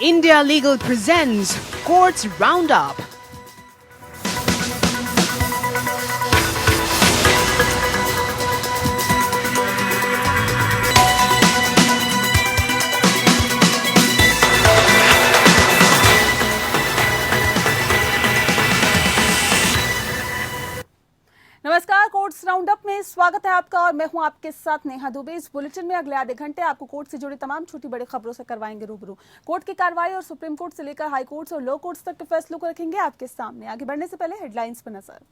India Legal presents Courts Roundup. नमस्कार, courts roundup में स्वागत है आपका और मैं हूं आपके साथ नेहा दुबे। इस बुलेटिन में अगले आधे घंटे आपको कोर्ट से जुड़ी तमाम छोटी बड़ी खबरों से करवाएंगे रूबरू। कोर्ट की कार्रवाई और सुप्रीम कोर्ट से लेकर हाई कोर्ट्स और लो कोर्ट्स तक के फैसलों को रखेंगे आपके सामने। आगे बढ़ने से पहले हेडलाइंस पर नजर।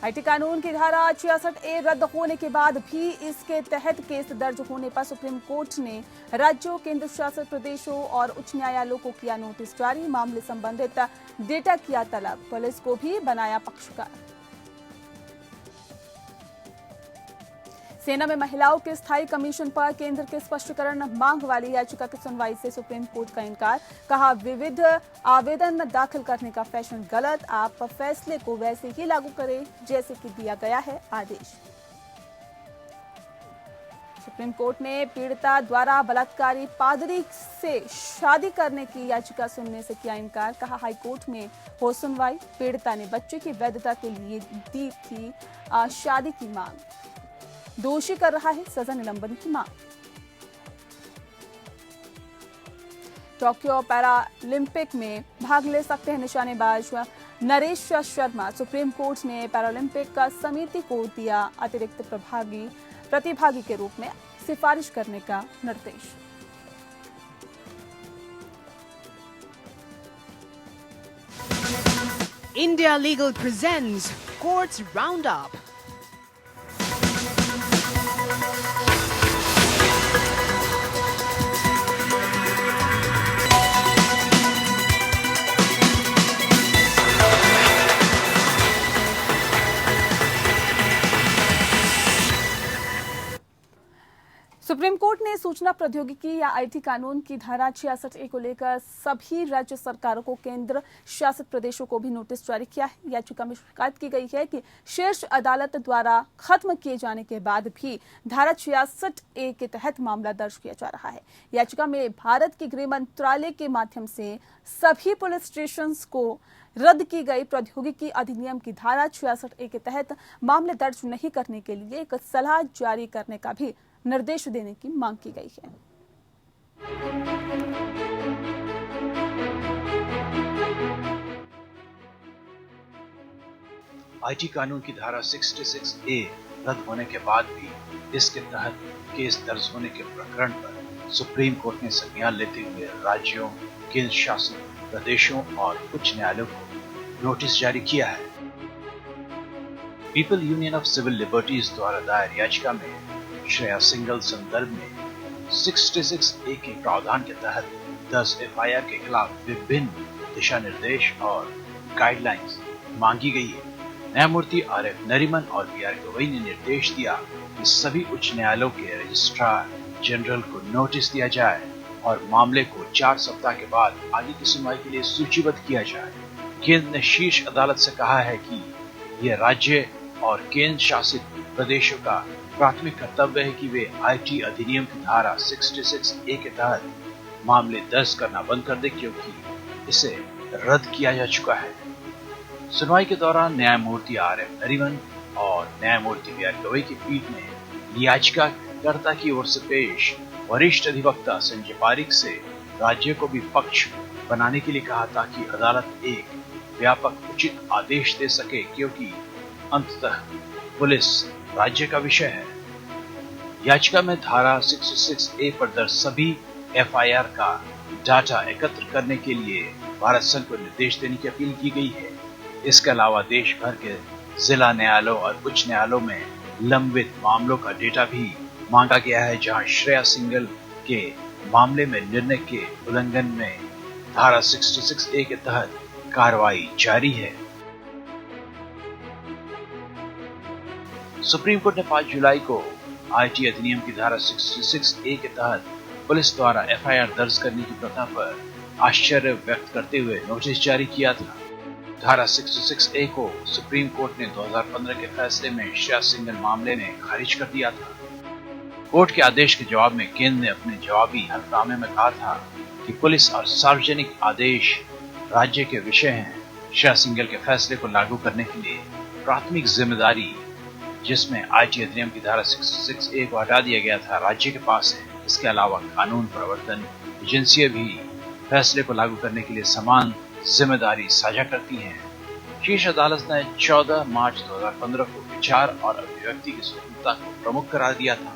आईटी कानून की धारा 66A रद्द होने के बाद भी इसके तहत केस दर्ज होने पर सुप्रीम कोर्ट ने राज्यों, केंद्र शासित प्रदेशों और उच्च न्यायालयों को किया नोटिस जारी। मामले संबंधित डेटा किया तलब, पुलिस को भी बनाया पक्षकार। सेना में महिलाओं के स्थायी कमीशन पर केंद्र के स्पष्टीकरण मांग वाली याचिका की सुनवाई से सुप्रीम कोर्ट का इनकार। कहा, विविध आवेदन दाखिल करने का फैशन गलत, आप फैसले को वैसे ही लागू करें जैसे कि दिया गया है आदेश। सुप्रीम कोर्ट ने पीड़िता द्वारा बलात्कारी पादरी से शादी करने की याचिका सुनने से किया इनकार। कहा, हाईकोर्ट में हो सुनवाई, पीड़िता ने बच्चे की वैधता के लिए दी थी शादी की मांग, दोषी कर रहा है सजा निलंबन की मांग। टोक्यो पैरालंपिक में भाग ले सकते हैं निशानेबाज नरेश शर्मा। सुप्रीम कोर्ट ने पैरालंपिक समिति को दिया अतिरिक्त प्रतिभागी के रूप में सिफारिश करने का निर्देश। India Legal presents Courts Roundup. Supreme court ने सूचना प्रौद्योगिकी या आईटी कानून की धारा 66A को लेकर सभी राज्य सरकारों को, केंद्र शासित प्रदेशों को भी नोटिस जारी किया है। याचिका में शिकायत की गई है कि शीर्ष अदालत द्वारा खत्म किए जाने के बाद भी धारा 66A के तहत मामला दर्ज किया जा रहा है। याचिका में भारत के गृह मंत्रालय के माध्यम से सभी पुलिस स्टेशन को रद्द की गई प्रौद्योगिकी अधिनियम की धारा 66A के तहत मामले दर्ज नहीं करने के लिए एक सलाह जारी करने का भी निर्देश देने की मांग की गई है। आईटी कानून की धारा 66A रद्द होने के बाद भी इसके तहत केस दर्ज होने के प्रकरण पर सुप्रीम कोर्ट ने संज्ञान लेते हुए राज्यों, केंद्र शासित प्रदेशों और उच्च न्यायालयों को नोटिस जारी किया है। People Union of Civil Liberties द्वारा दायर याचिका में श्रेया सिंगल संदर्भ में 66A के प्रावधान के तहत 10 FIR के खिलाफ विभिन्न दिशा निर्देश और गाइडलाइंस मांगी गई है। न्यायमूर्ति RF नरीमन और BR गवई ने निर्देश दिया कि सभी उच्च न्यायालयों के रजिस्ट्रार जनरल को नोटिस दिया जाए और मामले को 4 सप्ताह के बाद आगे की सुनवाई के लिए सूचीबद्ध किया जाए। केंद्र ने शीर्ष अदालत से कहा है कि यह राज्य और केंद्र शासित प्रदेशों का प्राथमिक कर्तव्य है कि वे आईटी अधिनियम की धारा 66A के तहत मामले दर्ज करना बंद कर दे, क्योंकि इसे रद्द किया जा चुका है। सुनवाई के दौरान न्यायमूर्ति RF नरीमन और न्यायमूर्ति BR गवई की पीठ ने याचिकाकर्ता की ओर से पेश वरिष्ठ अधिवक्ता संजय पारिक से राज्य को भी पक्ष बनाने के लिए कहा, ताकि अदालत एक व्यापक उचित आदेश दे सके, क्योंकि अंततः पुलिस राज्य का विषय है। याचिका में धारा 66A पर दर्ज सभी FIR का डाटा एकत्र करने के लिए भारत सरकार को निर्देश देने की अपील की गई है। इसके अलावा देश भर के जिला न्यायालयों और उच्च न्यायालयों में लंबित मामलों का डेटा भी मांगा गया है, जहां श्रेया सिंगल के मामले में निर्णय के उल्लंघन में धारा 66A के तहत कार्रवाई जारी है। सुप्रीम कोर्ट ने 5 जुलाई को आईटी अधिनियम की धारा 66A के तहत पुलिस द्वारा FIR दर्ज करने की प्रथा पर आश्चर्य व्यक्त करते हुए नोटिस जारी किया था। धारा 66A को सुप्रीम कोर्ट ने 2015 के फैसले में श्रेया सिंगल मामले में खारिज कर दिया था। कोर्ट के आदेश के जवाब में केंद्र ने अपने जवाबी हलफनामे में कहा था कि पुलिस और सार्वजनिक आदेश राज्य के विषय हैं। श्रेया सिंघल के फैसले को लागू करने के लिए प्राथमिक जिम्मेदारी, जिसमें आईटी अधिनियम की धारा 666A को हटा दिया गया था, राज्य के पास है। इसके अलावा कानून प्रवर्तन एजेंसियां भी फैसले को लागू करने के लिए समान जिम्मेदारी साझा करती हैं। शीर्ष अदालत ने 14 मार्च 2015 को विचार और अभिव्यक्ति की स्वतंत्रता को प्रमुख करार दिया था।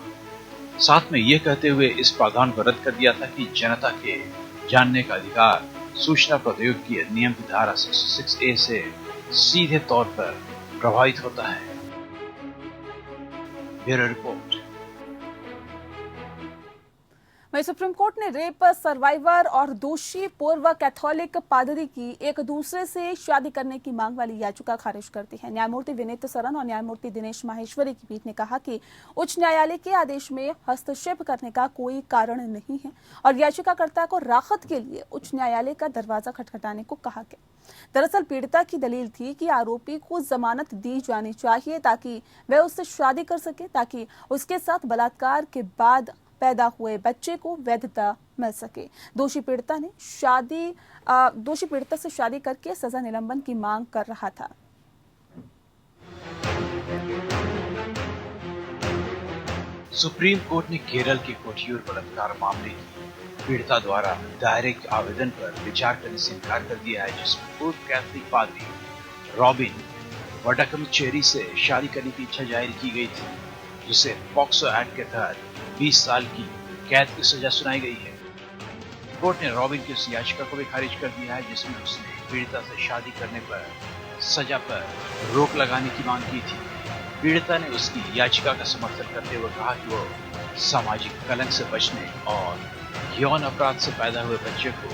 साथ में यह कहते हुए इस प्रावधान को रद्द कर दिया था कि जनता के जानने का अधिकार सूचना प्रौद्योगिकी अधिनियम की धारा 666A से सीधे तौर पर प्रभावित होता है। Bureau report. वहीं सुप्रीम कोर्ट ने रेप सर्वाइवर और दोषी पूर्व कैथोलिक पादरी की एक दूसरे से शादी करने की मांग वाली याचिका खारिज कर दी है। न्यायमूर्ति विनीत सरन और न्यायमूर्ति दिनेश माहेश्वरी की पीठ ने कहा कि उच्च न्यायालय के आदेश में हस्तक्षेप करने का कोई कारण नहीं है और याचिकाकर्ता को राहत के लिए उच्च न्यायालय का दरवाजा खटखटाने को कहा गया। दरअसल पीड़िता की दलील थी कि आरोपी को जमानत दी जानी चाहिए ताकि वह उससे शादी कर सके, ताकि उसके साथ बलात्कार के बाद पैदा हुए बच्चे को वैधता मिल सके। दोषी पीड़िता से शादी करके सजा निलंबन की मांग कर रहा था। सुप्रीम कोर्ट ने केरल के कोठियूर बलात्कार मामले की पीड़िता द्वारा दायर एक आवेदन पर विचार करने से इनकार कर दिया है, जिसमें पूर्व कैथोलिक पादरी रॉबिन वडकमचेरी से शादी करने की इच्छा जाहिर की गई थी, जिसे पॉक्सो एक्ट के तहत 20 साल की कैद की सजा सुनाई गई है। कोर्ट ने रॉबिन की उस याचिका को भी खारिज कर दिया है, जिसमें उसने पीड़िता से शादी करने पर सजा पर रोक लगाने की मांग की थी। पीड़िता ने उसकी याचिका का समर्थन करते हुए कहा कि वो सामाजिक कलंक से बचने और यौन अपराध से पैदा हुए बच्चे को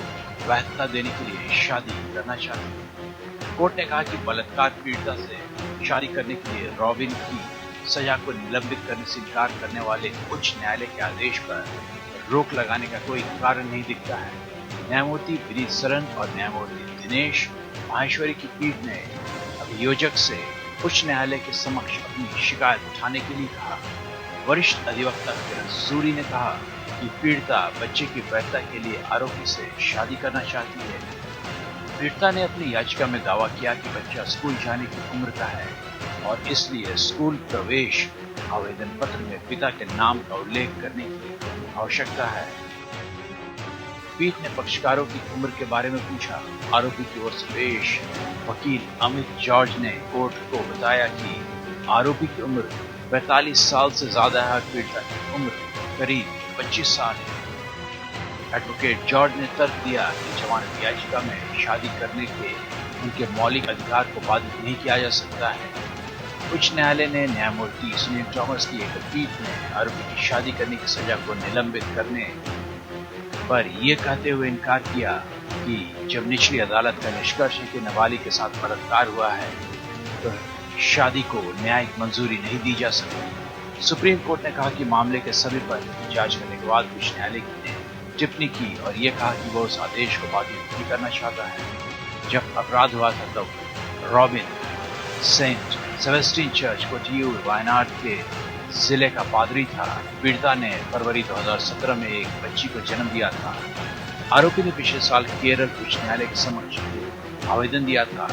वैधता देने के लिए शादी करना चाहती है। कोर्ट ने कहा कि बलात्कार पीड़िता से शादी करने के लिए रॉबिन की सजा को निलंबित करने से इनकार करने वाले उच्च न्यायालय के आदेश पर रोक लगाने का कोई कारण नहीं दिखता है। न्यायमूर्ति विनीत सरन और न्यायमूर्ति दिनेश माहेश्वरी की पीठ ने अभियोजक से उच्च न्यायालय के समक्ष अपनी शिकायत उठाने के लिए कहा। वरिष्ठ अधिवक्ता किरण सूरी ने कहा कि पीड़िता बच्चे की वैधता के लिए आरोपी से शादी करना चाहती है। पीड़िता ने अपनी याचिका में दावा किया कि बच्चा स्कूल जाने की उम्र का है और इसलिए स्कूल प्रवेश आवेदन पत्र में पिता के नाम का उल्लेख करने की आवश्यकता है। पीठ ने पक्षकारों की उम्र के बारे में पूछा। आरोपी की ओर से पेश वकील अमित जॉर्ज ने कोर्ट को बताया कि आरोपी की उम्र 45 साल से ज्यादा है और पीड़िता की उम्र करीब 25 साल है। एडवोकेट जॉर्ज ने तर्क दिया कि जमानत याचिका में शादी करने के उनके मौलिक अधिकार को बाधित नहीं किया जा सकता है। उच्च न्यायालय ने न्यायमूर्ति सुनील थॉमस की एक पीठ ने आरोपी की शादी करने की सजा को निलंबित करने पर यह कहते हुए इनकार किया कि जब निचली अदालत का निष्कर्ष है कि नाबालिग के साथ बलात्कार हुआ है तो शादी को न्यायिक मंजूरी नहीं दी जा सकती। सुप्रीम कोर्ट ने कहा कि मामले के सभी पर जांच करने के बाद उच्च न्यायालय ने टिप्पणी की और यह कहा कि वह उस आदेश को बाधित नहीं करना चाहता है। जब अपराध हुआ था तब Robin Saint Sebastian church Kottiyoor Wayanad के जिले का पादरी था। पीड़िता ने फरवरी 2017 में एक बच्ची को जन्म दिया था। आरोपी ने पिछले साल केरल उच्च न्यायालय के समक्ष आवेदन दिया था,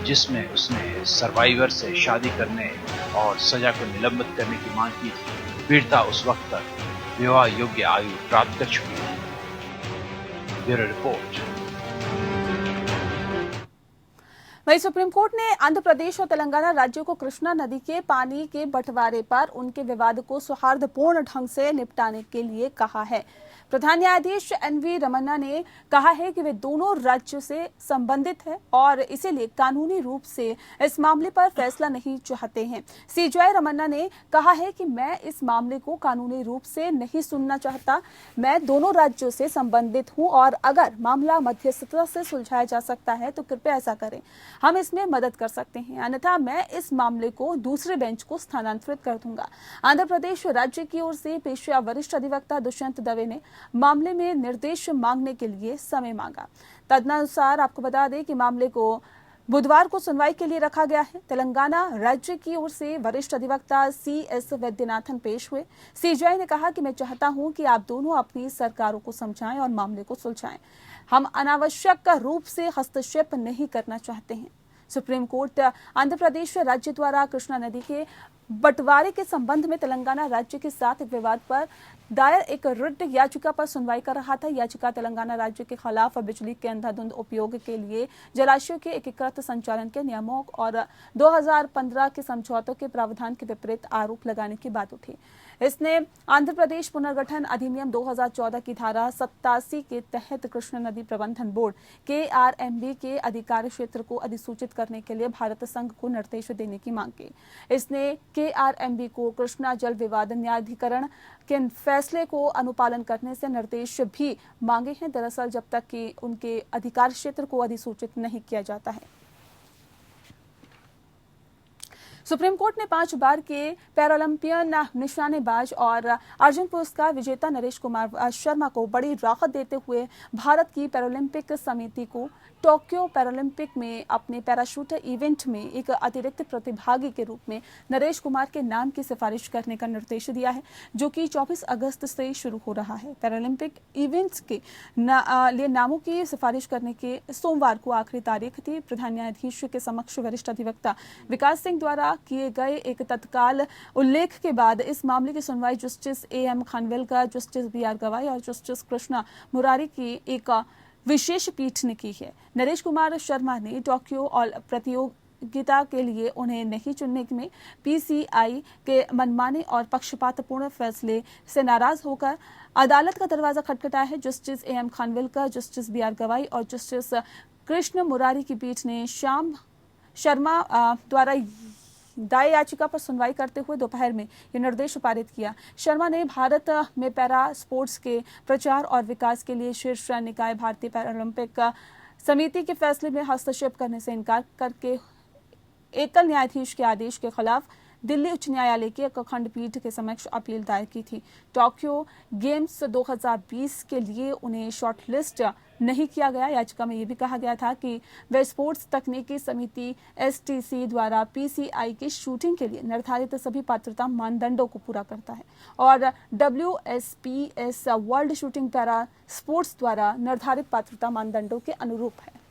जिसमें उसने सर्वाइवर से शादी करने और सजा को निलंबित करने की मांग की थी। पीड़िता उस वक्त तक विवाह योग्य आयु प्राप्त कर चुकी थी। Bureau report. वहीं सुप्रीम कोर्ट ने आंध्र प्रदेश और तेलंगाना राज्यों को कृष्णा नदी के पानी के बंटवारे पर उनके विवाद को सौहार्दपूर्ण ढंग से निपटाने के लिए कहा है। प्रधान न्यायाधीश एनवी रमन्ना ने कहा है कि वे दोनों राज्यों से संबंधित हैं और इसीलिए कानूनी रूप से इस मामले पर फैसला नहीं चाहते हैं। सीजेआई रमन्ना ने कहा है कि मैं इस मामले को कानूनी रूप से नहीं सुनना चाहता। मैं दोनों राज्यों से संबंधित हूं और अगर मामला मध्यस्थता से सुलझाया जा सकता है तो कृपया ऐसा करें, हम इसमें मदद कर सकते हैं, अन्यथा मैं इस मामले को दूसरे बेंच को स्थानांतरित कर दूंगा। आंध्र प्रदेश राज्य की ओर से पेशिया वरिष्ठ अधिवक्ता दुष्यंत दवे ने मामले में निर्देश मांगने के लिए समय मांगा। तदनुसार आपको बता दें कि मामले को बुधवार को सुनवाई के लिए रखा गया है। तेलंगाना राज्य की ओर से वरिष्ठ अधिवक्ता CS वैद्यनाथन पेश हुए। CJI ने कहा कि मैं चाहता हूं कि आप दोनों अपनी सरकारों को समझाएं और मामले को सुलझाएं। हम अनावश्यक रूप से हस्तक्षेप नहीं करना चाहते हैं। सुप्रीम कोर्ट आंध्र प्रदेश राज्य द्वारा कृष्णा नदी के बंटवारे के संबंध में तेलंगाना राज्य के साथ विवाद पर दायर एक रिट याचिका पर सुनवाई कर रहा था। याचिका तेलंगाना राज्य के खिलाफ बिजली के अंधाधुंध उपयोग के लिए जलाशयों के एकीकृत संचालन के नियमों और 2015 के समझौतों के प्रावधान के विपरीत आरोप लगाने की बात उठी। इसने आंध्र प्रदेश पुनर्गठन अधिनियम 2014 की धारा 87 के तहत कृष्णा नदी प्रबंधन बोर्ड KRMB के अधिकार क्षेत्र को अधिसूचित करने के लिए भारत संघ को निर्देश देने की मांग की। इसने KRMB को कृष्णा जल विवाद न्यायाधिकरण के फैसले को अनुपालन करने से निर्देश भी मांगे हैं। दरअसल जब तक कि उनके अधिकार क्षेत्र को अधिसूचित नहीं किया जाता है। सुप्रीम कोर्ट ने 5 बार के पैरालंपियन निशानेबाज और अर्जुन पुरस्कार विजेता नरेश कुमार शर्मा को बड़ी राहत देते हुए भारत की पैरालंपिक समिति को टोक्यो पैरालंपिक में अपने पैराशूट इवेंट में एक अतिरिक्त प्रतिभागी के रूप में नरेश कुमार के नाम की सिफारिश करने का निर्देश दिया है, जो कि 24 अगस्त से शुरू हो रहा है। पैरालंपिक इवेंट्स के लिए नामों की सिफारिश करने के सोमवार को आखिरी तारीख थी। प्रधान न्यायाधीश के समक्ष वरिष्ठ अधिवक्ता विकास सिंह द्वारा किए गए एक तत्काल उल्लेख के बाद इस मामले की सुनवाई justice AM Khanwilkar, justice BR Gavai और जस्टिस कृष्णा मुरारी की एक विशेष पीठ ने की है। नरेश कुमार शर्मा ने टोक्यो प्रतियोगिता के लिए उन्हें नहीं चुनने में PCI के मनमाने और पक्षपातपूर्ण फैसले से नाराज होकर अदालत का दरवाजा खटखटाया है। Justice AM Khanwilkar, justice BR Gavai और जस्टिस कृष्ण मुरारी की पीठ ने शर्मा द्वारा दायर याचिका पर सुनवाई करते हुए दोपहर में यह निर्देश पारित किया। शर्मा ने भारत में पैरा स्पोर्ट्स के प्रचार और विकास के लिए शीर्ष निकाय भारतीय पैरालंपिक समिति के फैसले में हस्तक्षेप करने से इनकार करके एकल न्यायाधीश के आदेश के खिलाफ दिल्ली उच्च न्यायालय की एक खंडपीठ के समक्ष अपील दायर की थी। टोक्यो गेम्स 2020 के लिए उन्हें शॉर्टलिस्ट नहीं किया गया। याचिका में यह भी कहा गया था कि वे स्पोर्ट्स तकनीकी समिति STC द्वारा PCI की शूटिंग के लिए निर्धारित सभी पात्रता मानदंडों को पूरा करता है और WSPS world shooting para sports द्वारा निर्धारित पात्रता मानदंडों के अनुरूप है।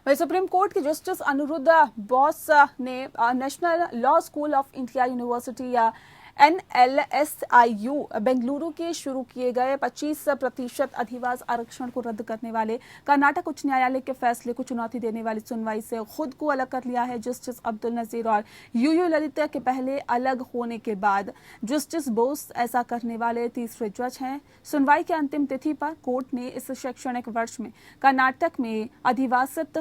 वही सुप्रीम कोर्ट के जस्टिस अनिरुद्ध बोस ने national law school of India university या NLSIU बेंगलुरु के शुरू किए गए 25% अधिवास आरक्षण को रद्द करने वाले कर्नाटक उच्च न्यायालय के फैसले को चुनौती देने वाली सुनवाई से खुद को अलग कर लिया है। जस्टिस अब्दुल नजीर और UU ललिता के पहले अलग होने के बाद जस्टिस बोस ऐसा करने वाले तीसरे जज हैं। सुनवाई की अंतिम तिथि पर कोर्ट ने इस शैक्षणिक वर्ष में कर्नाटक में अधिवासित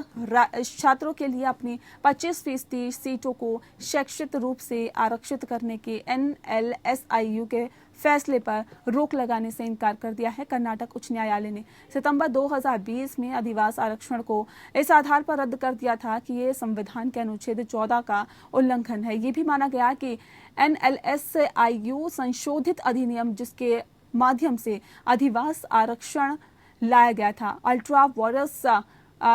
छात्रों के लिए अपनी 25% सीटों को शैक्षिक रूप से आरक्षित करने के NLSIU के फैसले पर रोक लगाने से इनकार कर दिया है। कर्नाटक उच्च न्यायालय ने सितंबर 2020 में अधिवास आरक्षण को इस आधार पर रद्द कर दिया था कि ये संविधान के अनुच्छेद 14 का उल्लंघन है। ये भी माना गया कि NLSIU संशोधित अधिनियम जिसके माध्यम से अधिवास आरक्षण लाया गया था अल्ट्रा वायरस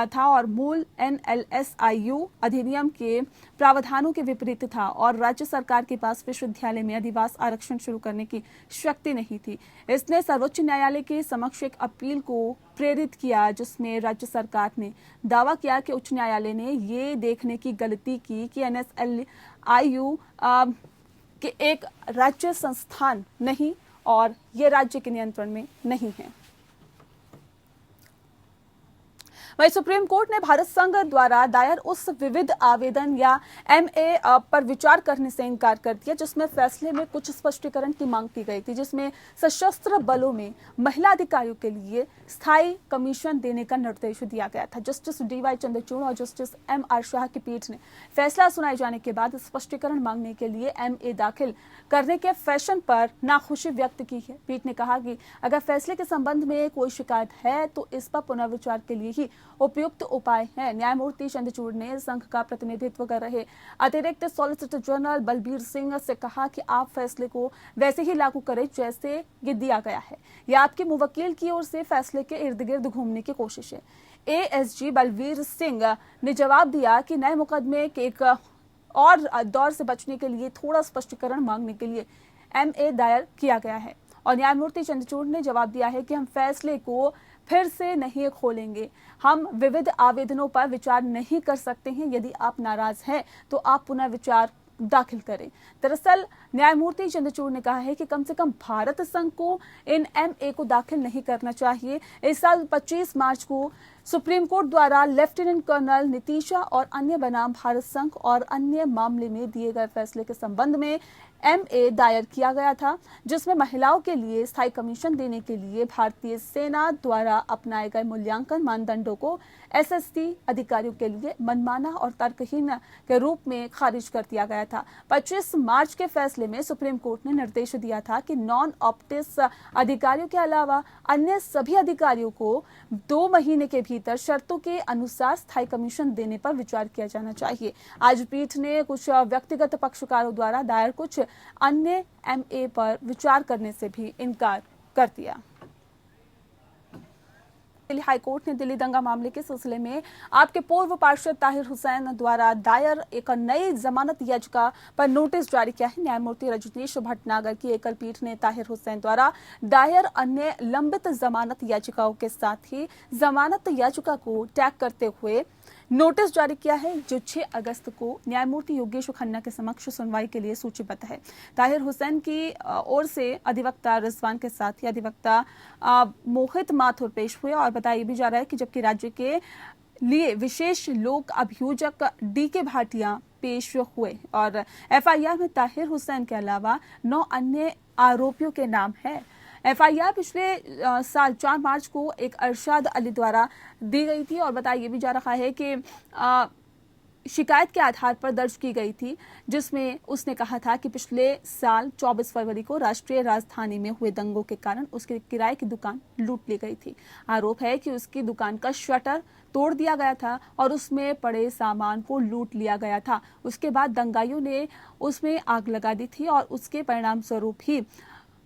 था और मूल NLSIU अधिनियम के प्रावधानों के विपरीत था और राज्य सरकार के पास विश्वविद्यालय में अधिवास आरक्षण शुरू करने की शक्ति नहीं थी। इसने सर्वोच्च न्यायालय के समक्ष एक अपील को प्रेरित किया जिसमें राज्य सरकार ने दावा किया कि उच्च न्यायालय ने ये देखने की गलती की कि NLSIU के एक राज्य संस्थान नहीं और ये राज्य के नियंत्रण में नहीं है। वहीं सुप्रीम कोर्ट ने भारत संघ द्वारा दायर उस विविध आवेदन या MA पर विचार करने से इनकार कर दिया जिसमें फैसले में कुछ स्पष्टीकरण की मांग की गई थी, जिसमें सशस्त्र बलों में महिला अधिकारियों के लिए स्थायी कमीशन देने का निर्देश दिया गया था। जस्टिस DY चंद्रचूड़ और जस्टिस MR शाह की पीठ ने फैसला सुनाए जाने के बाद स्पष्टीकरण मांगने के लिए MA दाखिल करने के फैशन पर नाखुशी व्यक्त की है। पीठ ने कहा कि अगर फैसले के संबंध में कोई शिकायत है तो इस पर पुनर्विचार के लिए ही उपयुक्त उपाय है। न्यायमूर्ति चंद्रचूड़ ने संघ का प्रतिनिधित्व कर रहे अतिरिक्त सॉलिसिटर जनरल बलबीर सिंह से कहा कि आप फैसले को वैसे ही लागू करें जैसे ये दिया गया है। यह आपके मुवक्किल की ओर से फैसले के इर्द गिर्द घूमने की कोशिश है। एएसजी बलबीर सिंह ने जवाब दिया कि नए मुकदमे के एक और दौर से बचने के लिए थोड़ा स्पष्टीकरण मांगने के लिए एमए दायर किया गया है। और न्यायमूर्ति चंद्रचूड़ ने जवाब दिया है कि हम फैसले को फिर से नहीं खोलेंगे। हम विविध आवेदनों पर विचार नहीं कर सकते हैं। यदि आप नाराज हैं तो आप पुनः विचार दाखिल करें। दरअसल न्यायमूर्ति चंद्रचूड़ ने कहा है कि कम से कम भारत संघ को इन एमए को दाखिल नहीं करना चाहिए। इस साल 25 मार्च को सुप्रीम कोर्ट द्वारा लेफ्टिनेंट कर्नल नितिशा और अन्य बनाम भारत संघ और अन्य मामले में दिए गए फैसले के संबंध में एमए दायर किया गया था, जिसमें महिलाओं के लिए स्थायी कमीशन देने के लिए भारतीय सेना द्वारा अपनाए गए मूल्यांकन मानदंडों को एसएसटी अधिकारियों के लिए मनमाना और तर्कहीन के रूप में खारिज कर दिया गया था। 25 मार्च के फैसले में सुप्रीम कोर्ट ने निर्देश दिया था कि नॉन ऑप्टिस अधिकारियों के अलावा अन्य सभी अधिकारियों को 2 महीने के भीतर शर्तों के अनुसार स्थायी कमीशन देने पर विचार किया जाना चाहिए। आज पीठ ने कुछ व्यक्तिगत पक्षकारों द्वारा दायर कुछ अन्य एमए पर विचार करने से भी इनकार कर दिया। दिल्ली हाईकोर्ट ने दिल्ली दंगा मामले के सिलसिले में आपके पूर्व पार्षद ताहिर हुसैन द्वारा दायर एक नई जमानत याचिका पर नोटिस जारी किया है। न्यायमूर्ति रजनीश भटनागर की एकल पीठ ने ताहिर हुसैन द्वारा दायर अन्य लंबित जमानत याचिकाओं के साथ ही जमानत याचिका को टैग करते हुए नोटिस जारी किया है, जो 6 अगस्त को न्यायमूर्ति योगेश खन्ना के समक्ष सुनवाई के लिए सूचीबद्ध है। ताहिर हुसैन की ओर से अधिवक्ता रिजवान के साथ ही अधिवक्ता मोहित माथुर पेश हुए और बताया भी जा रहा है कि जबकि राज्य के लिए विशेष लोक अभियोजक डीके भाटिया पेश हुए और एफआईआर में ताहिर हुसैन के अलावा 9 अन्य आरोपियों के नाम है। एफआईआर पिछले साल 4 मार्च को एक अरशाद अली द्वारा दी गई थी और बताया भी जा रहा है कि शिकायत के आधार पर दर्ज की गई थी, जिसमें उसने कहा था कि पिछले साल 24 फरवरी को राष्ट्रीय राजधानी में हुए दंगों के कारण उसके किराए की दुकान लूट ली गई थी। आरोप है कि उसकी दुकान का शटर तोड़ दिया गया था और उसमें पड़े सामान को लूट लिया गया था। उसके बाद दंगाइयों ने उसमें आग लगा दी थी और उसके परिणाम स्वरूप ही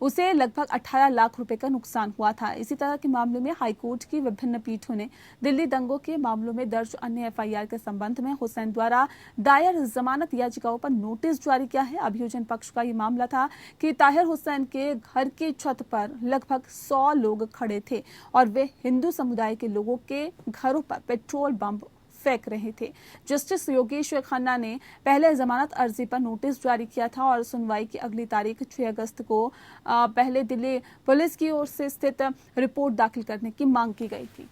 उसे लगभग 18 लाख रुपए का नुकसान हुआ था। इसी तरह के मामले में हाईकोर्ट की विभिन्न पीठों ने दिल्ली दंगों के मामलों में दर्ज अन्य एफआईआर के संबंध में हुसैन द्वारा दायर जमानत याचिकाओं पर नोटिस जारी किया है। अभियोजन पक्ष का ये मामला था कि ताहिर हुसैन के घर की छत पर लगभग 100 लोग खड़े थे और वे हिंदू समुदाय के लोगों के घरों पर पेट्रोल बम फेंक रहे थे। जस्टिस योगेश खन्ना ने पहले जमानत अर्जी पर नोटिस जारी किया था और सुनवाई की अगली तारीख 6 अगस्त को पहले दिल्ली पुलिस की ओर से स्थित रिपोर्ट दाखिल करने की मांग की गई थी।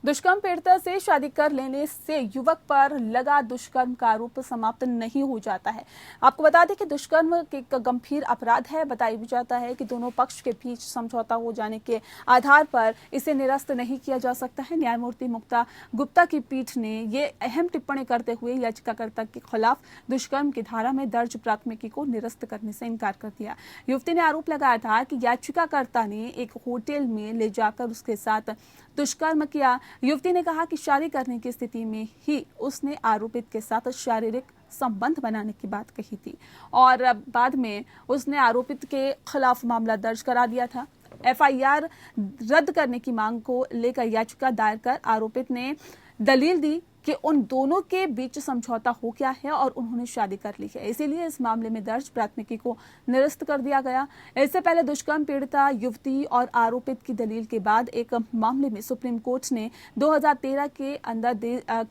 दुष्कर्म पीड़िता से शादी कर लेने से युवक पर लगा दुष्कर्म का आरोप समाप्त नहीं हो जाता है। आपको बता दें कि दुष्कर्म एक गंभीर अपराध है। बताया भी जाता है कि दोनों पक्ष के बीच समझौता हो जाने के आधार पर इसे निरस्त नहीं किया जा सकता है। न्यायमूर्ति मुक्ता गुप्ता की पीठ ने ये अहम टिप्पणी करते हुए याचिकाकर्ता के खिलाफ दुष्कर्म की धारा में दर्ज प्राथमिकी को निरस्त करने से इनकार कर दिया। युवती ने आरोप लगाया था कि याचिकाकर्ता ने एक होटल में ले जाकर उसके साथ दुष्कर्म किया। युवती ने कहा कि शादी करने की स्थिति में ही उसने आरोपित के साथ शारीरिक संबंध बनाने की बात कही थी और बाद में उसने आरोपित के खिलाफ मामला दर्ज करा दिया था। एफआईआर रद्द करने की मांग को लेकर याचिका दायर कर आरोपित ने दलील दी कि उन दोनों के बीच समझौता हो गया है और उन्होंने शादी कर ली है, इसीलिए इस मामले में दर्ज प्राथमिकी को निरस्त कर दिया गया। इससे पहले दुष्कर्म पीड़िता युवती और आरोपित की दलील के बाद एक मामले में सुप्रीम कोर्ट ने 2013 के अंदर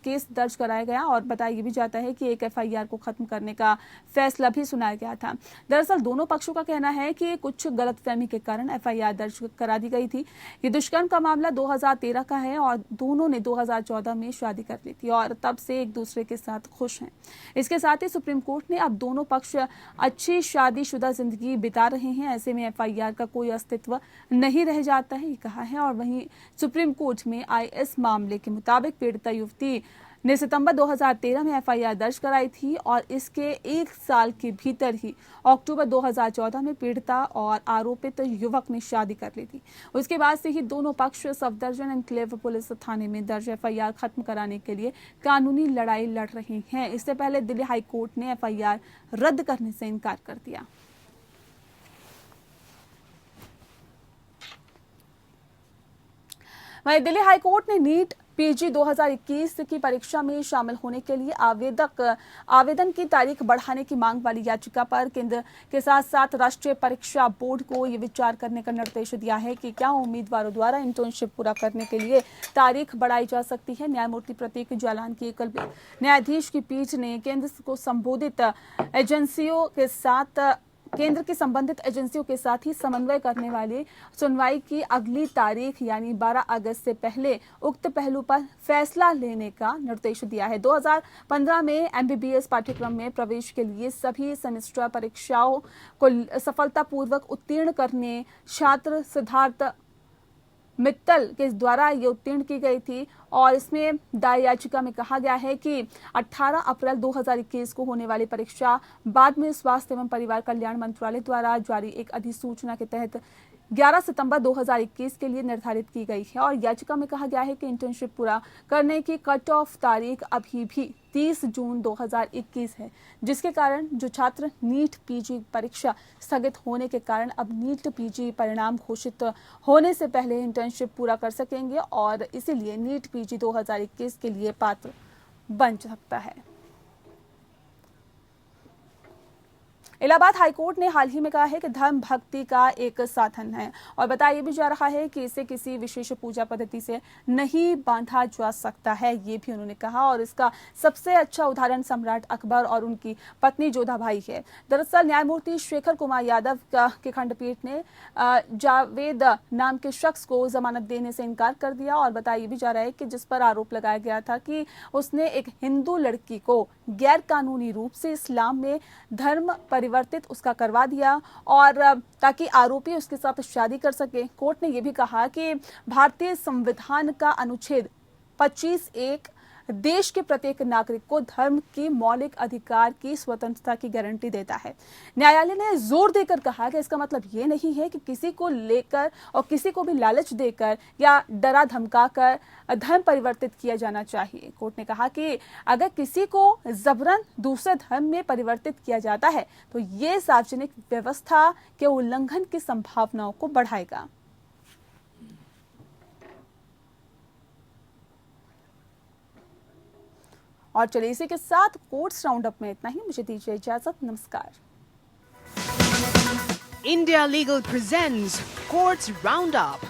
केस दर्ज कराया गया और बताया भी जाता है कि एक एफआईआर को खत्म करने का फैसला भी सुनाया गया था। दरअसल दोनों पक्षों का कहना है कि कुछ गलतफहमी के कारण एफआईआर दर्ज करा दी गई थी। ये दुष्कर्म का मामला 2013 का है और दोनों ने 2014 में शादी कर ली थी और तब से एक दूसरे के साथ खुश हैं। इसके साथ ही सुप्रीम कोर्ट ने अब दोनों पक्ष अच्छी शादीशुदा जिंदगी बिता रहे हैं, ऐसे में एफआईआर का कोई अस्तित्व नहीं रह जाता है, ये कहा है। और वहीं सुप्रीम कोर्ट में आए इस मामले के मुताबिक पीड़िता युवती ने सितंबर 2013 में एफआईआर दर्ज कराई थी और इसके 1 साल के भीतर ही अक्टूबर 2014 में पीड़िता और आरोपित युवक ने शादी कर ली थी। उसके बाद से ही दोनों पक्ष सफदरजंग एन्क्लेव पुलिस थाने में दर्ज एफआईआर खत्म कराने के लिए कानूनी लड़ाई लड़ रहे हैं। इससे पहले दिल्ली हाई कोर्ट ने एफआईआर रद्द करने से इनकार कर दिया। वहीं दिल्ली हाई कोर्ट ने नीट पीजी 2021 की परीक्षा में शामिल होने के लिए आवेदन की तारीख बढ़ाने की मांग वाली याचिका पर केंद्र के साथ साथ राष्ट्रीय परीक्षा बोर्ड को ये विचार करने का निर्देश दिया है कि क्या उम्मीदवारों द्वारा इंटर्नशिप पूरा करने के लिए तारीख बढ़ाई जा सकती है। न्यायमूर्ति प्रतीक जालान की एकल न्यायाधीश की पीठ ने केंद्र को संबंधित एजेंसियों के साथ ही समन्वय करने वाली सुनवाई की अगली तारीख यानी 12 अगस्त से पहले उक्त पहलू पर फैसला लेने का निर्देश दिया है। 2015 में एमबीबीएस पाठ्यक्रम में प्रवेश के लिए सभी सेमेस्टर परीक्षाओं को सफलतापूर्वक उत्तीर्ण करने छात्र सिद्धार्थ मित्तल के द्वारा ये उत्तीर्ण की गई थी और इसमें दायर याचिका में कहा गया है कि 18 अप्रैल 2021 को होने वाली परीक्षा बाद में स्वास्थ्य एवं परिवार कल्याण मंत्रालय द्वारा जारी एक अधिसूचना के तहत 11 सितंबर 2021 के लिए निर्धारित की गई है। और याचिका में कहा गया है कि इंटर्नशिप पूरा करने की कट ऑफ तारीख अभी भी 30 जून 2021 है, जिसके कारण जो छात्र नीट पीजी परीक्षा स्थगित होने के कारण अब नीट पीजी परिणाम घोषित होने से पहले इंटर्नशिप पूरा कर सकेंगे और इसीलिए नीट पीजी 2021 के लिए पात्र बन सकता है। इलाहाबाद हाईकोर्ट ने हाल ही में कहा है कि धर्म भक्ति का एक साधन है और बताया भी जा रहा है कि इसे किसी विशेष पूजा पद्धति से नहीं बांधा जा सकता है, ये भी उन्होंने कहा। और इसका सबसे अच्छा उदाहरण सम्राट अकबर और उनकी पत्नी जोधाबाई है। दरअसल न्यायमूर्ति शेखर कुमार यादव के खंडपीठ ने जावेद नाम के शख्स को जमानत देने से इनकार कर दिया और बताया भी जा रहा है कि जिस पर आरोप लगाया गया था कि उसने एक हिंदू लड़की को गैर कानूनी रूप से इस्लाम में धर्म परिवर्तित उसका करवा दिया और ताकि आरोपी उसके साथ शादी कर सके। कोर्ट ने यह भी कहा कि भारतीय संविधान का अनुच्छेद 25(1) देश के प्रत्येक नागरिक को धर्म की मौलिक अधिकार की स्वतंत्रता की गारंटी देता है। न्यायालय ने जोर देकर कहा कि इसका मतलब ये नहीं है कि किसी को लेकर और किसी को भी लालच देकर या डरा धमकाकर धर्म परिवर्तित किया जाना चाहिए। कोर्ट ने कहा कि अगर किसी को जबरन दूसरे धर्म में परिवर्तित किया जाता है तो ये सार्वजनिक व्यवस्था के उल्लंघन की संभावनाओं को बढ़ाएगा। और चलिए इसी के साथ कोर्ट्स राउंड अप में इतना ही। मुझे दीजिए इजाजत, नमस्कार। India Legal presents Courts Roundup.